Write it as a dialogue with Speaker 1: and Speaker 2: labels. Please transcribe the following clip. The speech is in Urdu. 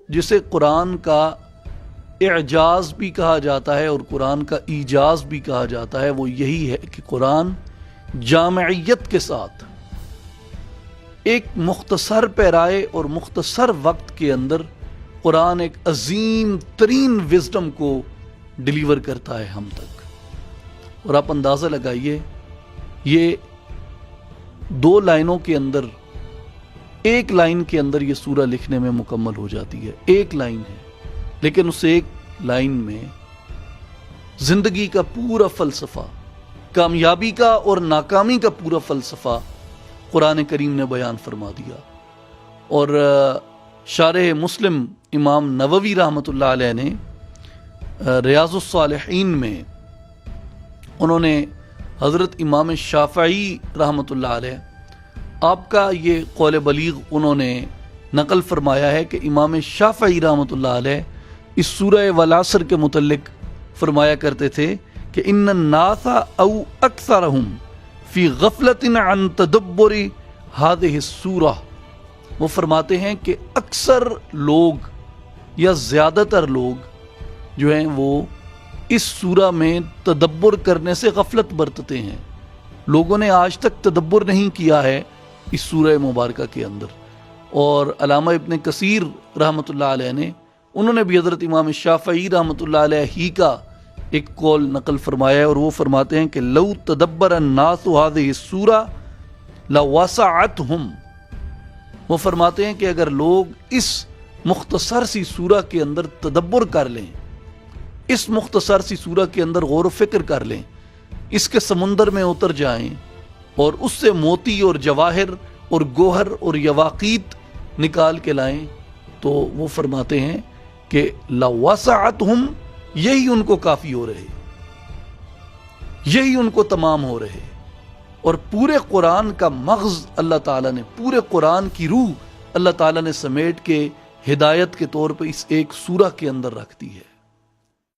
Speaker 1: جسے قرآن کا اعجاز بھی کہا جاتا ہے اور قرآن کا ایجاز بھی کہا جاتا ہے، وہ یہی ہے کہ قرآن جامعیت کے ساتھ ایک مختصر پیرائے اور مختصر وقت کے اندر قرآن ایک عظیم ترین وزڈم کو ڈیلیور کرتا ہے ہم تک۔ اور آپ اندازہ لگائیے، یہ 2 لائنوں کے اندر، ایک لائن کے اندر یہ سورہ لکھنے میں مکمل ہو جاتی ہے، ایک لائن ہے، لیکن اس ایک لائن میں زندگی کا پورا فلسفہ، کامیابی کا اور ناکامی کا پورا فلسفہ قرآن کریم نے بیان فرما دیا۔ اور شارح مسلم امام نووی رحمۃ اللہ علیہ نے ریاض الصالحین میں انہوں نے حضرت امام شافعی رحمۃ اللہ علیہ آپ کا یہ قول بلیغ انہوں نے نقل فرمایا ہے کہ امام شافعی رحمۃ اللہ علیہ اس سورہ والعصر کے متعلق فرمایا کرتے تھے کہ ان الناس او اکثرهم فی غفلت عن تدبر هذه السورہ، وہ فرماتے ہیں کہ اکثر لوگ یا زیادہ تر لوگ جو ہیں وہ اس سورہ میں تدبر کرنے سے غفلت برتتے ہیں۔ لوگوں نے آج تک تدبر نہیں کیا ہے اس سورہ مبارکہ کے اندر۔ اور علامہ ابن کثیر رحمۃ اللہ علیہ نے، انہوں نے بھی حضرت امام شافعی رحمۃ اللہ علیہ ہی کا ایک قول نقل فرمایا ہے، اور وہ فرماتے ہیں کہ لو تدبر الناس هذه السورہ لوسعتهم، وہ فرماتے ہیں کہ اگر لوگ اس مختصر سی سورہ کے اندر تدبر کر لیں، اس مختصر سی سورہ کے اندر غور و فکر کر لیں، اس کے سمندر میں اتر جائیں اور اس سے موتی اور جواہر اور گوہر اور یواقیت نکال کے لائیں، تو وہ فرماتے ہیں کہ لوسعتهم، یہی ان کو کافی ہو رہے، یہی ان کو تمام ہو رہے۔ اور پورے قرآن کا مغز اللہ تعالیٰ نے، پورے قرآن کی روح اللہ تعالیٰ نے سمیٹ کے ہدایت کے طور پہ اس ایک سورہ کے اندر رکھ دی ہے۔